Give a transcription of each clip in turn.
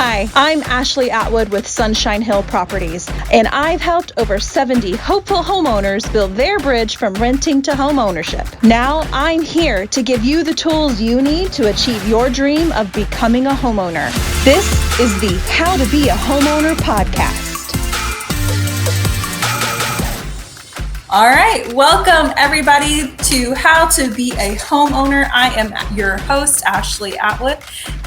Hi, I'm Ashley Atwood with Sunshine Hill Properties, and I've helped over 70 hopeful homeowners build their bridge from renting to home ownership. Now I'm here to give you the tools you need to achieve your dream of becoming a homeowner. This is the How to Be a Homeowner Podcast. All right, welcome everybody to How to Be a Homeowner. I am your host, Ashley Atwood,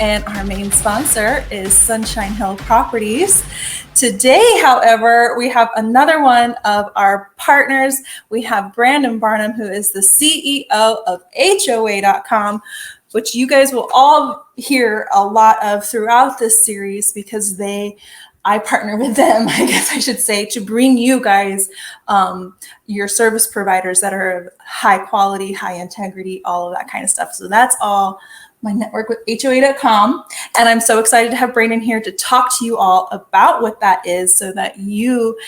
and our main sponsor is Sunshine Hill Properties. Today, however, we have another one of our partners. We have Brandon Barnum, who is the CEO of HOAcom, which you guys will all hear a lot of throughout this series because I partner with them, I guess I should say, to bring you guys your service providers that are of high quality, high integrity, all of that kind of stuff. So that's all my network with HOAcom. And I'm so excited to have Brandon here to talk to you all about what that is so that you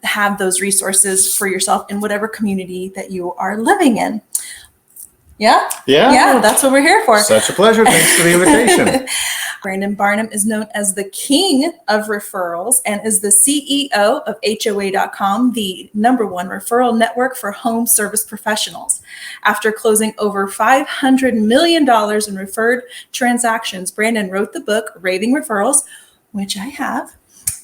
have those resources for yourself in whatever community that you are living in. Yeah, that's what we're here for. Such a pleasure. Thanks for the invitation. Brandon Barnum is known as the king of referrals and is the CEO of HOA.com, the #1 referral network for home service professionals. After closing over $500 million in referred transactions, Brandon wrote the book, Raving Referrals, which I have,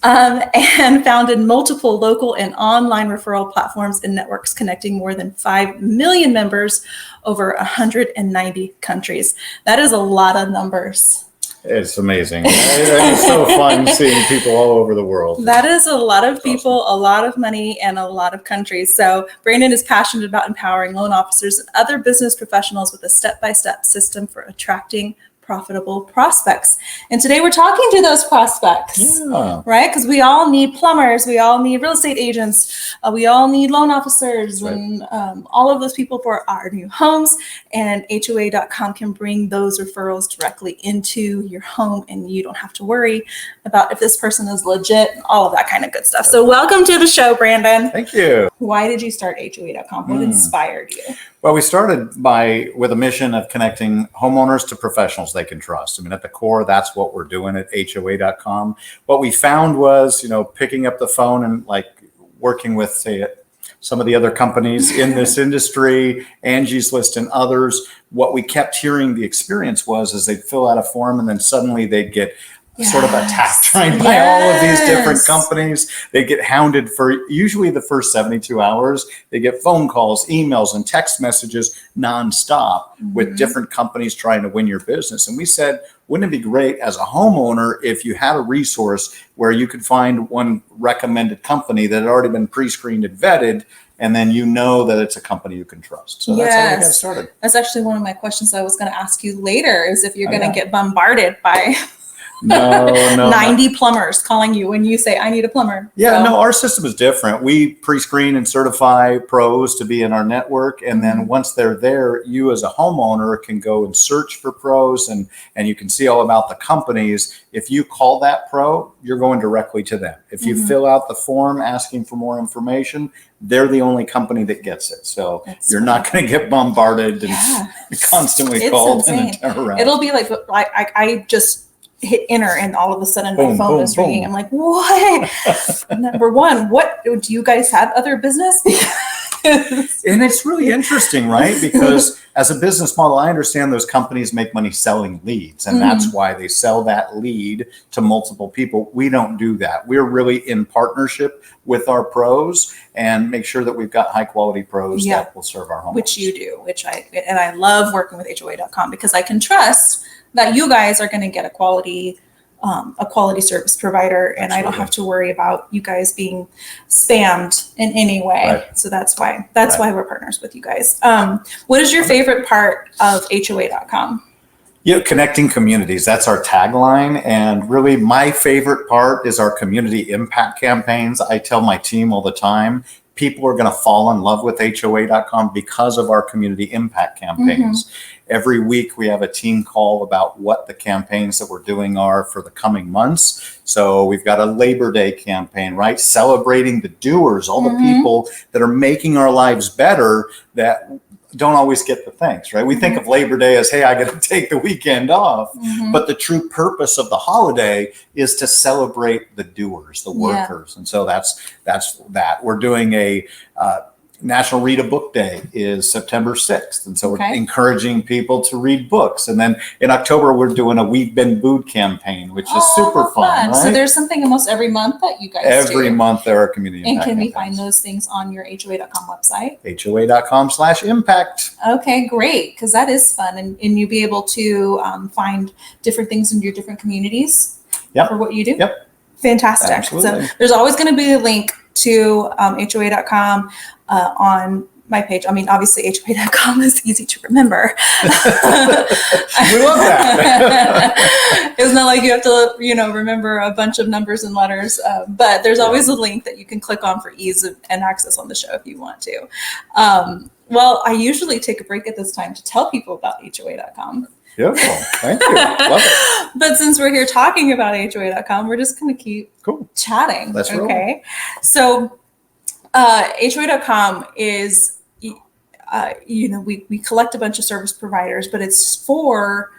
and founded multiple local and online referral platforms and networks connecting more than 5 million members over 190 countries. That is a lot of numbers. It's amazing. It's so fun seeing people all over the world. That is a lot of people, a lot of money, and a lot of countries. So Brandon is passionate about empowering loan officers and other business professionals with a step-by-step system for attracting profitable prospects. And today we're talking to those prospects, right? Because we all need plumbers, we all need real estate agents, we all need loan officers, right, and all of those people for our new homes. And HOA.com can bring those referrals directly into your home, and you don't have to worry about if this person is legit, all of that kind of good stuff. So welcome to the show, Brandon. Thank you. Why did you start HOA.com? What inspired you? Well, we started with a mission of connecting homeowners to professionals they can trust. I mean, at the core, that's what we're doing at HOA.com. What we found was, picking up the phone and working with, say, some of the other companies in this industry, Angie's List and others, what we kept hearing the experience was they'd fill out a form and then suddenly they'd get sort of attacked by all of these different companies. They get hounded for usually the first 72 hours. They get phone calls, emails, and text messages nonstop with different companies trying to win your business. And we said, wouldn't it be great as a homeowner if you had a resource where you could find one recommended company that had already been pre-screened and vetted, and then that it's a company you can trust. So that's how we got started. That's actually one of my questions I was going to ask you later, is if you're going to get bombarded by 90 plumbers calling you when you say, I need a plumber. Our system is different. We pre-screen and certify pros to be in our network. And then once they're there, you as a homeowner can go and search for pros and you can see all about the companies. If you call that pro, you're going directly to them. If you fill out the form asking for more information, they're the only company that gets it. So you're not going to get bombarded and constantly called and turn around. It'll be like I just hit enter and all of a sudden my phone is ringing. I'm like, what? Number one, what do you guys have other business? And it's really interesting, right? Because as a business model, I understand those companies make money selling leads, and that's why they sell that lead to multiple people. We don't do that. We're really in partnership with our pros and make sure that we've got high quality pros that will serve our homeowners. Which you do, and I love working with HOA.com because I can trust that you guys are going to get a quality service provider, and Absolutely. I don't have to worry about you guys being spammed in any way. Right. So that's why we're partners with you guys. What is your favorite part of HOA.com? Connecting communities. That's our tagline. And really my favorite part is our community impact campaigns. I tell my team all the time, people are going to fall in love with HOA.com because of our community impact campaigns. Every week we have a team call about what the campaigns that we're doing are for the coming months. So we've got a Labor Day campaign, right? Celebrating the doers, all the people that are making our lives better, that don't always get the thanks, right? We think of Labor Day as, hey, I got to take the weekend off. But the true purpose of the holiday is to celebrate the doers, the workers. And so that's that. We're doing a National Read a Book Day is September 6th. And so we're encouraging people to read books. And then in October, we're doing a We've Been Booed campaign, which is super fun. Right? So there's something almost every month that you guys do. Every month there are community impact. And can we campaigns. find those things on your HOA.com website? HOA.com/impact. Okay, great. Because that is fun. And you'll be able to find different things in your different communities for what you do. Yep. Fantastic. Absolutely. So there's always going to be a link to HOA.com on my page. I mean, obviously HOA.com is easy to remember. We love that. It's not like you have to, remember a bunch of numbers and letters, but there's always a link that you can click on for ease and access on the show if you want to. Well, I usually take a break at this time to tell people about HOA.com. Beautiful. Thank you. Love it. But since we're here talking about HOA.com, we're just going to keep chatting. Let's roll. Okay. So HOA.com is, we collect a bunch of service providers, but it's for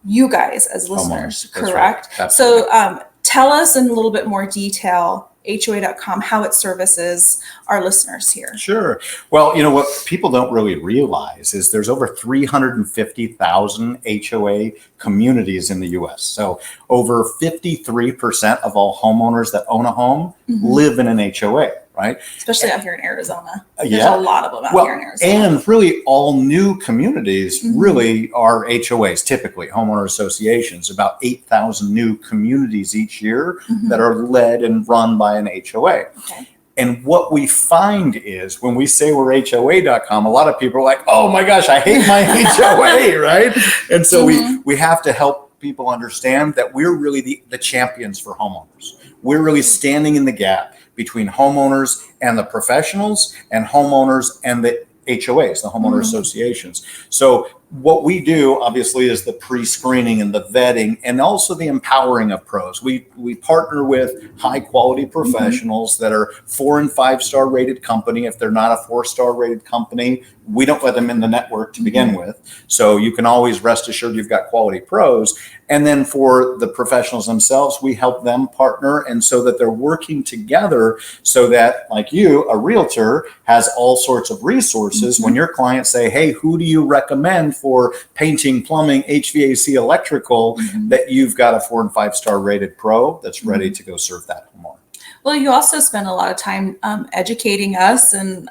you guys as listeners, correct? Right. So tell us in a little bit more detail, HOA.com, how it services our listeners here. Sure. Well, what people don't really realize is there's over 350,000 HOA communities in the U.S. So over 53% of all homeowners that own a home live in an HOA. Right. Especially out here in Arizona. There's a lot of them out here in Arizona. And really all new communities really are HOAs, typically homeowner associations, about 8,000 new communities each year that are led and run by an HOA. Okay. And what we find is when we say we're HOA.com, a lot of people are like, oh my gosh, I hate my HOA, right? And so we have to help people understand that we're really the champions for homeowners. We're really standing in the gap between homeowners and the professionals and homeowners and the HOAs, the homeowner associations. So what we do obviously is the pre-screening and the vetting and also the empowering of pros. We partner with high quality professionals that are 4 and 5 star rated company. If they're not a 4-star rated company, we don't let them in the network to begin with. So you can always rest assured you've got quality pros. And then for the professionals themselves, we help them partner and so that they're working together so that, like you, a realtor, has all sorts of resources. When your clients say, hey, who do you recommend for painting, plumbing, HVAC, electrical, that you've got a 4 and 5 star rated pro that's ready to go serve that homeowner. Well, you also spend a lot of time educating us, and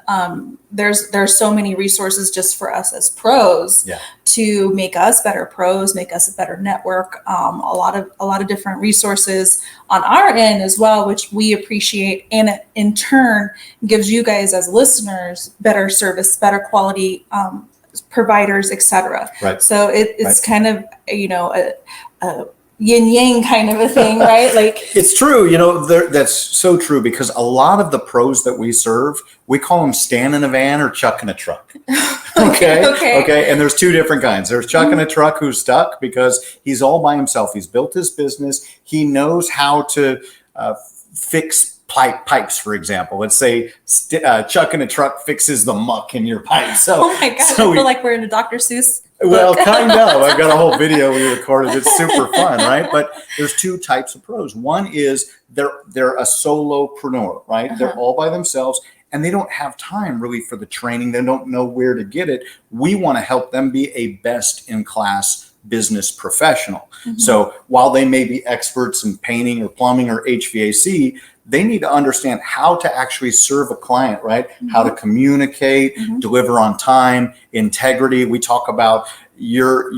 there's so many resources just for us as pros to make us better pros, make us a better network. A lot of different resources on our end as well, which we appreciate, and in turn gives you guys as listeners better service, better quality providers, etc. Right. So it's kind of a yin yang kind of a thing, right? Like it's true, that's so true because a lot of the pros that we serve, we call them Stan in a van or Chuck in a truck. Okay. And there's 2 different kinds. There's Chuck in a truck who's stuck because he's all by himself. He's built his business. He knows how to fix pipes, for example. Let's say Chuck in a truck fixes the muck in your pipe. So, oh my gosh, I feel like we're in a Dr. Seuss book. Well, kind of. I've got a whole video we recorded. It's super fun, right? But there's 2 types of pros. One is they're a solopreneur, right? They're all by themselves and they don't have time really for the training. They don't know where to get it. We want to help them be a best in class business professional. So while they may be experts in painting or plumbing or HVAC, they need to understand how to actually serve a client, right? How to communicate, deliver on time, integrity. We talk about your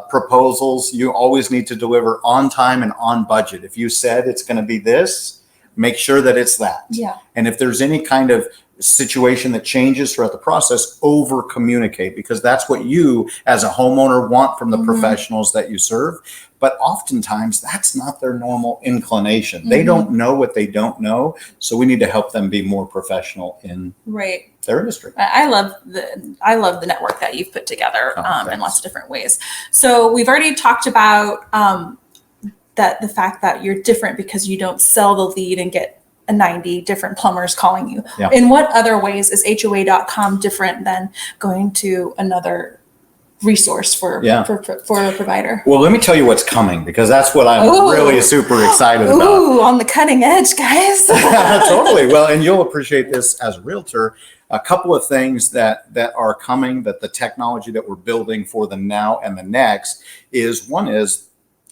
proposals. You always need to deliver on time and on budget. If you said it's going to be this, make sure that it's that. Yeah. And if there's any kind of situation that changes throughout the process, over communicate, because that's what you as a homeowner want from the professionals that you serve. But oftentimes that's not their normal inclination. They don't know what they don't know. So we need to help them be more professional in their industry. I love the network that you've put together in lots of different ways. So we've already talked about that the fact that you're different because you don't sell the lead and get 90 different plumbers calling you. Yeah. In what other ways is HOA.com different than going to another resource for a provider? Well, let me tell you what's coming, because that's what I'm really super excited about. Ooh, on the cutting edge, guys. Totally. Well, and you'll appreciate this as a realtor. A couple of things that are coming, that the technology that we're building for the now and the next is, one is,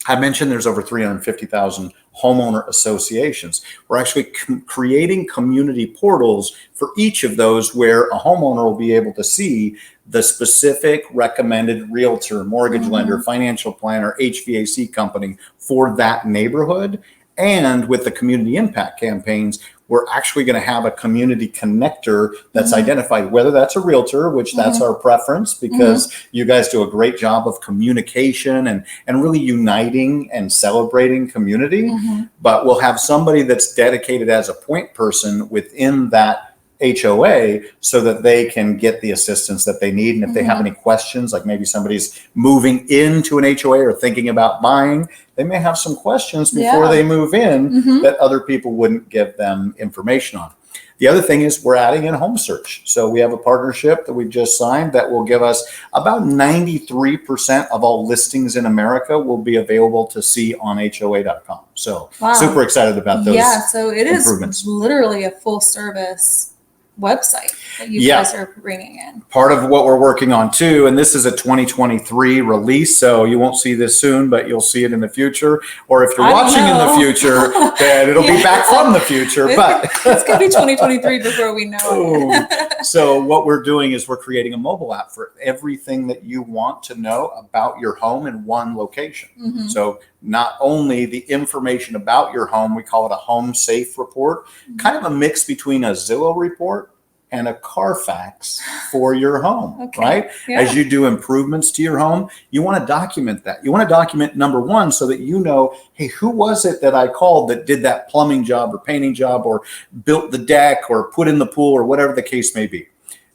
I mentioned there's over 350,000 homeowner associations. We're actually creating community portals for each of those, where a homeowner will be able to see the specific recommended realtor, mortgage lender, financial planner, HVAC company for that neighborhood. And with the community impact campaigns, we're actually going to have a community connector that's identified, whether that's a realtor, which that's our preference, because you guys do a great job of communication and really uniting and celebrating community. But we'll have somebody that's dedicated as a point person within that HOA, so that they can get the assistance that they need. And if they have any questions, like maybe somebody's moving into an HOA or thinking about buying, they may have some questions before they move in that other people wouldn't give them information on. The other thing is, we're adding in home search. So we have a partnership that we've just signed that will give us about 93% of all listings in America will be available to see on HOA.com. So super excited about those. Yeah, so it is literally a full service website that you guys are bringing in. Part of what we're working on too, and this is a 2023 release, so you won't see this soon, but you'll see it in the future. Or if you're watching in the future, then it'll be back from the future. But it's going to be 2023 before we know it. So what we're doing is we're creating a mobile app for everything that you want to know about your home in one location. So not only the information about your home, we call it a home safe report, kind of a mix between a Zillow report and a Carfax for your home, right? Yeah. As you do improvements to your home, you want to document that. You want to document, number one, so that you know, hey, who was it that I called that did that plumbing job or painting job or built the deck or put in the pool or whatever the case may be.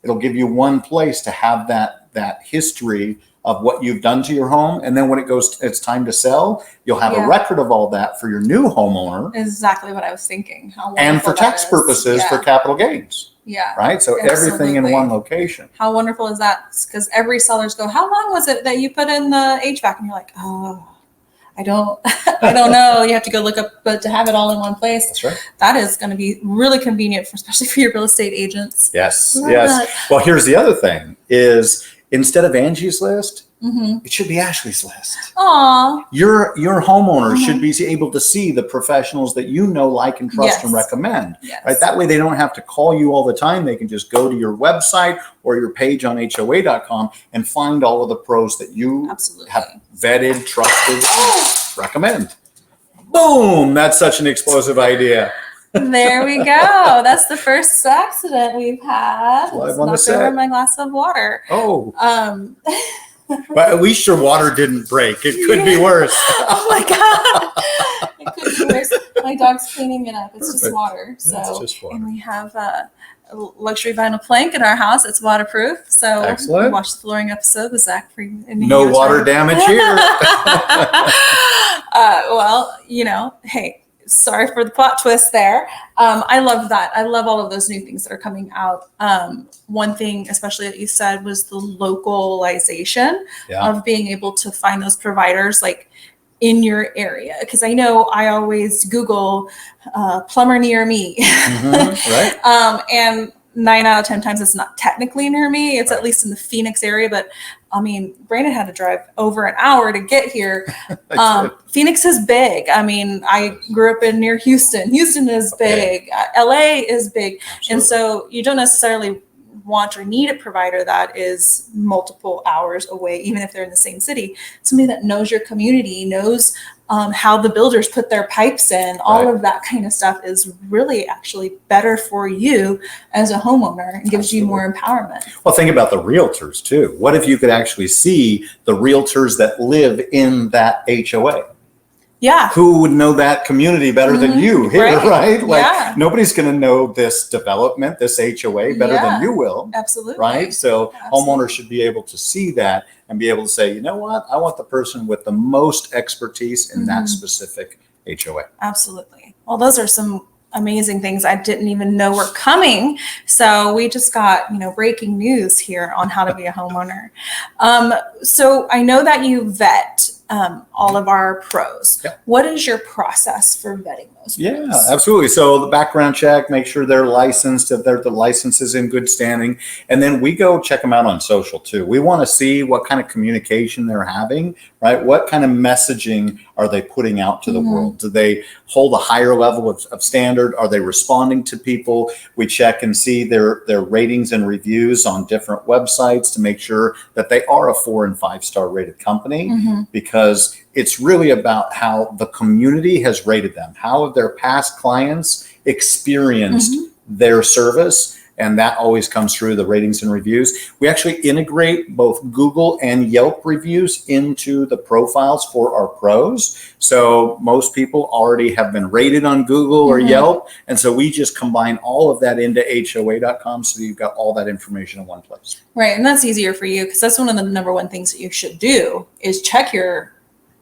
It'll give you one place to have that history of what you've done to your home. And then when it's time to sell, you'll have a record of all that for your new homeowner. Exactly what I was thinking. And for tax purposes, for capital gains. Yeah. Right. So everything in one location. How wonderful is that? Because every sellers go, how long was it that you put in the HVAC? And you're like, oh, I don't know. You have to go look up, but to have it all in one place. That's right. That is going to be really convenient, especially for your real estate agents. Yes. Well, here's the other thing is, instead of Angie's List, it should be Ashley's List. Aww. Your homeowner should be able to see the professionals that you know, like, and trust and recommend. Right? That way they don't have to call you all the time. They can just go to your website or your page on HOA.com and find all of the pros that you have vetted, trusted, recommend. Boom! That's such an explosive idea. There we go. That's the first accident we've had. Live on the set. Knocked over my glass of water. Oh. But at least your water didn't break. It could be worse. Oh my God. It could be worse. My dog's cleaning it up. It's just water. So, it's just water. And we have a luxury vinyl plank in our house. It's waterproof. So excellent. We watched the flooring episode with Zach. No water damage here. Well, hey. Sorry for the plot twist there. I love that. I love all of those new things that are coming out. One thing, especially that you said, was the localization of being able to find those providers like in your area. Because I know I always Google plumber near me. Right. And 9 out of 10 times it's not technically near me. It's at least in the Phoenix area, but I mean, Brandon had to drive over an hour to get here. Phoenix is big. I mean, I grew up near Houston. Houston is big. LA is big. Absolutely. And so you don't necessarily want or need a provider that is multiple hours away, even if they're in the same city. Somebody that knows your community, knows how the builders put their pipes in, all of that kind of stuff is really actually better for you as a homeowner and gives you more empowerment. Well, think about the realtors too. What if you could actually see the realtors that live in that HOA? Yeah. Who would know that community better than you here, right? Like nobody's going to know this development, this HOA better than you will. Absolutely. Right? So homeowners should be able to see that and be able to say, you know what? I want the person with the most expertise in that specific HOA. Absolutely. Well, those are some amazing things I didn't even know were coming. So we just got, breaking news here on how to be a homeowner. So I know that you vet all of our pros. Yep. What is your process for vetting those pros? Yeah, absolutely. So the background check, make sure they're licensed, if the license is in good standing. And then we go check them out on social too. We want to see what kind of communication they're having, right? What kind of messaging are they putting out to the world? Do they hold a higher level of standard? Are they responding to people? We check and see their ratings and reviews on different websites to make sure that they are a 4 and 5 star rated company, because it's really about how the community has rated them. How have their past clients experienced their service? And that always comes through the ratings and reviews. We actually integrate both Google and Yelp reviews into the profiles for our pros. So most people already have been rated on Google or Yelp. And so we just combine all of that into HOA.com. So you've got all that information in one place. Right. And that's easier for you, because that's one of the number one things that you should do is check your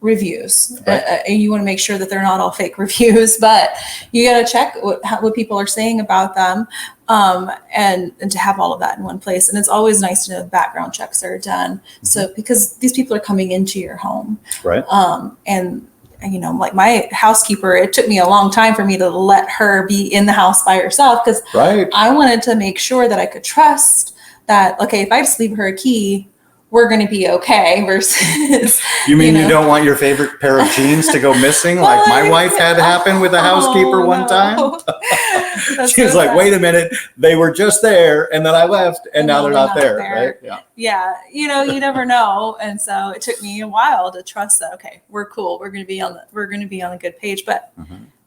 reviews. Right. And you want to make sure that they're not all fake reviews, but you got to check what people are saying about them, and to have all of that in one place. And it's always nice to know background checks are done. So because these people are coming into your home, right? And like my housekeeper, it took me a long time for me to let her be in the house by herself, because I wanted to make sure that I could trust that, okay, if I just leave her a key, we're going to be okay, versus you mean you don't want your favorite pair of jeans to go missing, like my wife had happen with a housekeeper one time? She was like, wait a minute, they were just there and then I left and now they're not there, right? Yeah, you never know. And so it took me a while to trust that, okay, we're cool, we're going to be on a good page. But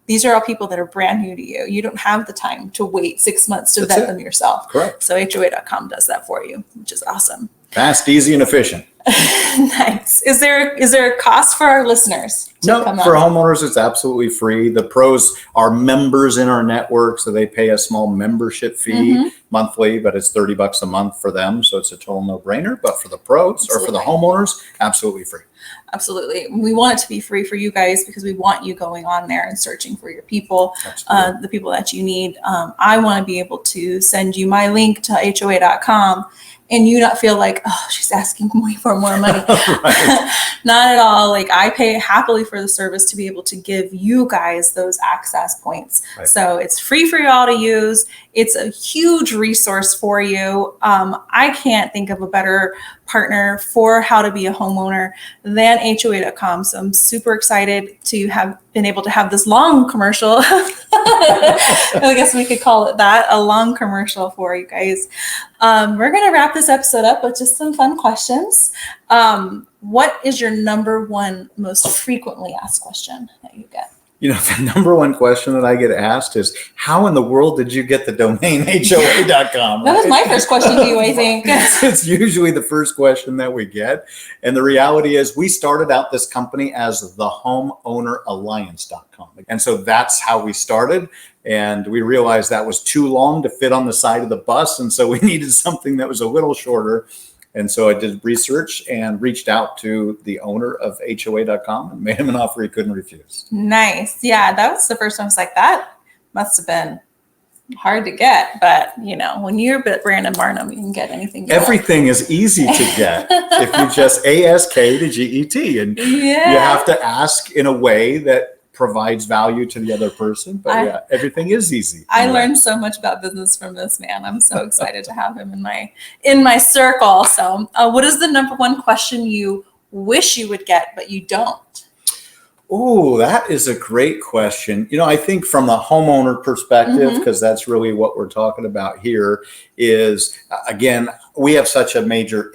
these are all people that are brand new to you. You don't have the time to wait 6 months to vet them yourself. Correct. So HOA.com does that for you, which is awesome. Fast, easy, and efficient. Nice. Is there a cost for our listeners? No, for homeowners, it's absolutely free. The pros are members in our network, so they pay a small membership fee monthly, but it's $30 a month for them. So it's a total no-brainer. But for the pros or for the homeowners, absolutely free. Absolutely. We want it to be free for you guys, because we want you going on there and searching for your people, the people that you need. I want to be able to send you my link to HOA.com and you not feel like, oh, she's asking me for more money. Not at all. Like, I pay happily for the service to be able to give you guys those access points. So it's free for y'all to use. It's a huge resource for you. I can't think of a better partner for how to be a homeowner than HOA.com. So I'm super excited to have been able to have this long commercial. I guess we could call it that, a long commercial for you guys. We're going to wrap this episode up with just some fun questions. What is your number one most frequently asked question that you get? The number one question that I get asked is, how in the world did you get the domain HOA.com? That was my first question to you, I think. It's usually the first question that we get. And the reality is, we started out this company as the homeowneralliance.com. And so that's how we started. And we realized that was too long to fit on the side of the bus. And so we needed something that was a little shorter. And so I did research and reached out to the owner of HOA.com and made him an offer he couldn't refuse. Nice. Yeah, that was the first one. I was like, that must have been hard to get. But, when you're Brandon Barnum, you can get anything. Everything is easy to get if you just ASK to GET. And you have to ask in a way that provides value to the other person. But everything is easy. I learned so much about business from this man. I'm so excited to have him in my circle. So what is the number one question you wish you would get, but you don't? Oh, that is a great question. I think from the homeowner perspective, because that's really what we're talking about here, is, again, we have such a major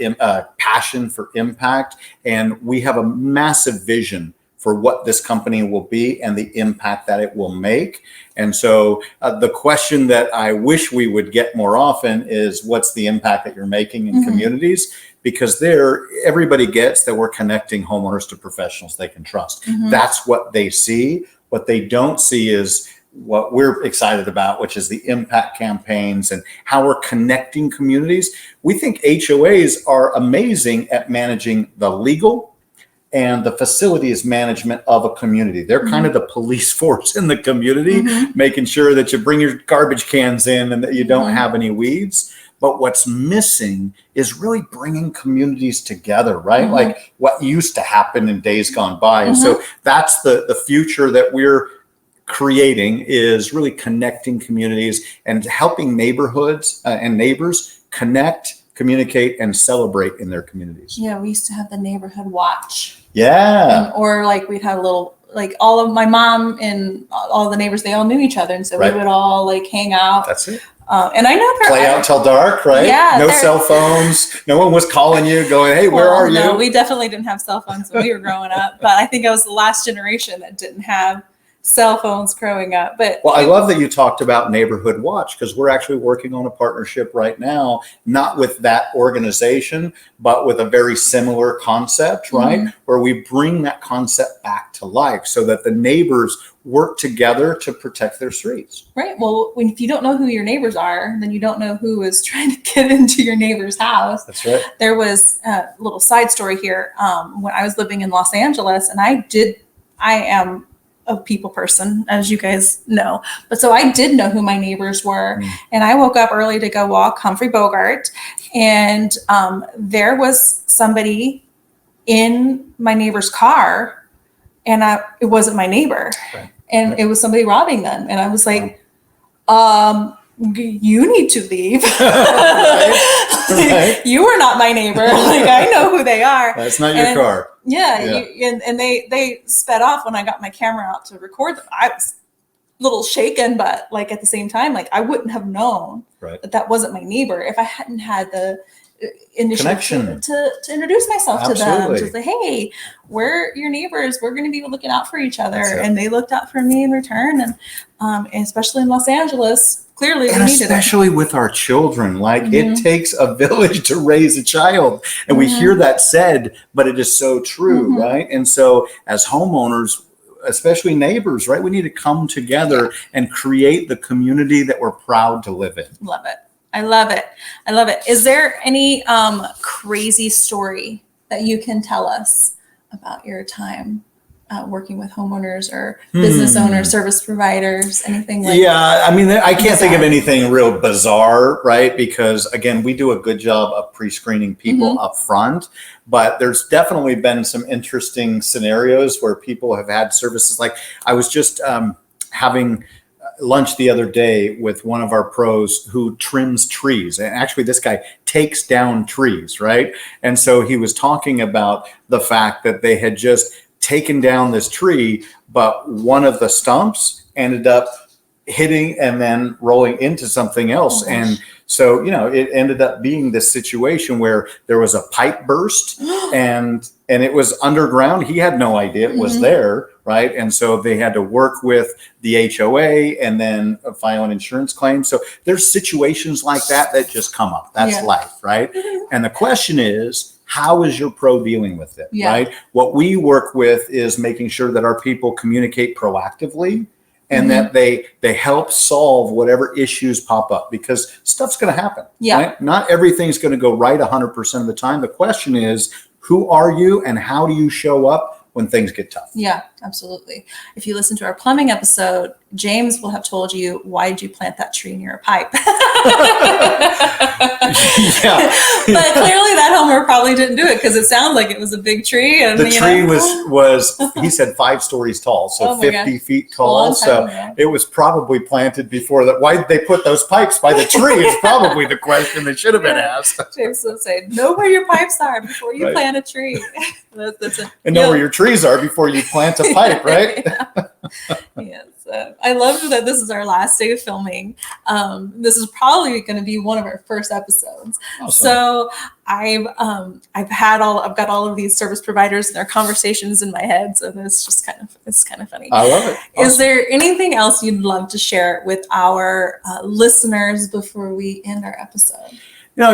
passion for impact, and we have a massive vision for what this company will be and the impact that it will make. And so the question that I wish we would get more often is, what's the impact that you're making in communities? Because everybody gets that we're connecting homeowners to professionals they can trust. That's what they see. What they don't see is what we're excited about, which is the impact campaigns and how we're connecting communities. We think HOAs are amazing at managing the legal, and the facilities management of a community. They're kind of the police force in the community, making sure that you bring your garbage cans in and that you don't have any weeds. But what's missing is really bringing communities together, right? Like what used to happen in days gone by. And so that's the future that we're creating, is really connecting communities and helping neighborhoods and neighbors connect, communicate, and celebrate in their communities. Yeah, we used to have the neighborhood watch. Yeah. Or like we'd have a little, like all of my mom and all the neighbors, they all knew each other. And so we would all like hang out. That's it. And I know play out till dark, right? Yeah. No cell phones. No one was calling you going, hey, where are you? No, we definitely didn't have cell phones when we were growing up. But I think I was the last generation that didn't have cell phones growing up. But well, I love that you talked about Neighborhood Watch, because we're actually working on a partnership right now, not with that organization, but with a very similar concept, right? Where we bring that concept back to life so that the neighbors work together to protect their streets. Right. Well, if you don't know who your neighbors are, then you don't know who is trying to get into your neighbor's house. That's right. There was a little side story here. When I was living in Los Angeles, and I am a people person, as you guys know. But so I did know who my neighbors were. And I woke up early to go walk Humphrey Bogart. And there was somebody in my neighbor's car, and it wasn't my neighbor. Right. And it was somebody robbing them. And I was like, you need to leave. Right. You are not my neighbor. Like, I know who they are. That's not your car. Yeah. And they sped off when I got my camera out to record them. I was a little shaken, but like at the same time, like I wouldn't have known that wasn't my neighbor if I hadn't had the initiative to introduce myself to them, to say, hey, we're your neighbors, we're going to be looking out for each other. And they looked out for me in return. And especially in Los Angeles, clearly and we needed especially with our children, like it takes a village to raise a child, and we hear that said, but it is so true, right? And so as homeowners, especially neighbors, right, we need to come together and create the community that we're proud to live in. Love it. I love it. I love it. Is there any crazy story that you can tell us about your time working with homeowners or business owners, service providers, anything like that? Yeah, I mean, I can't think of anything real bizarre, right? Because again, we do a good job of pre-screening people up front, but there's definitely been some interesting scenarios where people have had services. Like I was just having lunch the other day with one of our pros who trims trees. And actually this guy takes down trees, right? And so he was talking about the fact that they had just taken down this tree, but one of the stumps ended up hitting and then rolling into something else. And so, it ended up being this situation where there was a pipe burst and it was underground. He had no idea it was there, right? And so they had to work with the HOA and then file an insurance claim. So there's situations like that just come up. That's life, right? And the question is, how is your pro dealing with it, right? What we work with is making sure that our people communicate proactively and that they help solve whatever issues pop up, because stuff's going to happen. Right? Not everything's going to go right 100% of the time. The question is, who are you and how do you show up when things get tough? Yeah, absolutely. If you listen to our plumbing episode, James will have told you, why did you plant that tree near a pipe? But clearly that homeowner probably didn't do it because it sounds like it was a big tree. And the tree was he said 5 stories tall, so 50 feet tall. So it was probably planted before that. Why did they put those pipes by the tree? It's probably the question that should have been asked. James would say, know where your pipes are before you plant a tree. And know where your trees are before you plant a pipe, right? Yes. I love that this is our last day of filming. This is probably going to be one of our first episodes. Awesome. So I've got all of these service providers and their conversations in my head. So it's kind of funny. I love it. Awesome. Is there anything else you'd love to share with our listeners before we end our episode?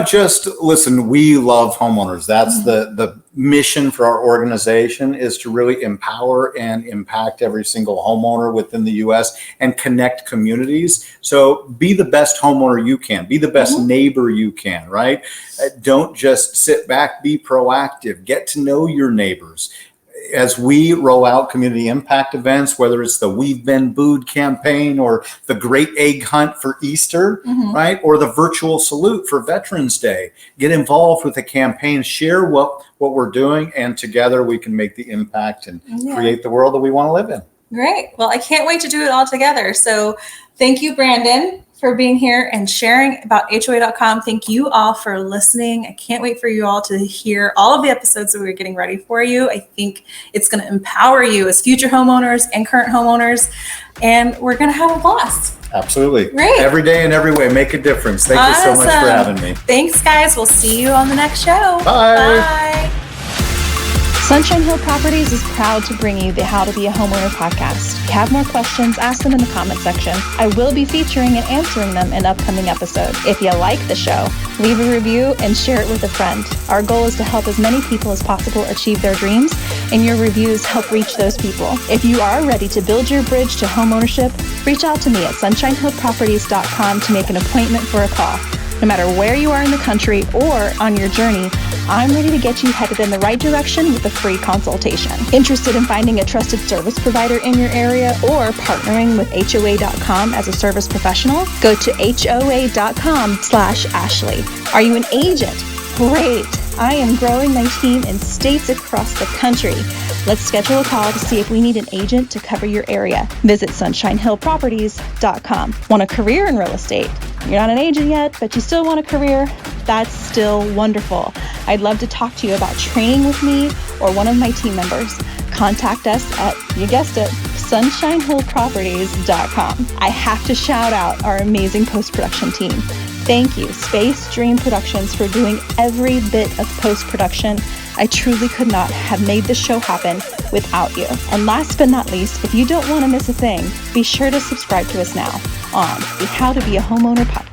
Just listen, we love homeowners. That's the mission for our organization, is to really empower and impact every single homeowner within the U.S. and connect communities. So be the best homeowner you can, be the best neighbor you can, right? Don't just sit back, be proactive, get to know your neighbors. as we roll out community impact events, whether it's the We've Been Booed campaign or the Great Egg Hunt for Easter, right? Or the virtual salute for Veterans Day, get involved with the campaign, share what we're doing, and together we can make the impact and create the world that we want to live in. Great. Well, I can't wait to do it all together. So thank you, Brandon, for being here and sharing about HOA.com. Thank you all for listening. I can't wait for you all to hear all of the episodes that we're getting ready for you. I think it's going to empower you as future homeowners and current homeowners, and we're going to have a blast. Absolutely. Great. Every day and every way, make a difference. Thank you so much for having me. Thanks, guys. We'll see you on the next show. Bye. Bye. Sunshine Hill Properties is proud to bring you the How to Be a Homeowner podcast. If you have more questions, ask them in the comment section. I will be featuring and answering them in upcoming episodes. If you like the show, leave a review and share it with a friend. Our goal is to help as many people as possible achieve their dreams, and your reviews help reach those people. If you are ready to build your bridge to homeownership, reach out to me at sunShineHillProperties.com to make an appointment for a call. No matter where you are in the country or on your journey, I'm ready to get you headed in the right direction with a free consultation. Interested in finding a trusted service provider in your area or partnering with HOA.com as a service professional? Go to HOA.com/Ashley. Are you an agent? Great. I am growing my team in states across the country. Let's schedule a call to see if we need an agent to cover your area. Visit SunshineHillProperties.com. Want a career in real estate? You're not an agent yet, but you still want a career? That's still wonderful. I'd love to talk to you about training with me or one of my team members. Contact us at, you guessed it, SunshineHillProperties.com. I have to shout out our amazing post-production team. Thank you, Space Dream Productions, for doing every bit of post-production. I truly could not have made this show happen without you. And last but not least, if you don't want to miss a thing, be sure to subscribe to us now on the How to Be a Homeowner podcast.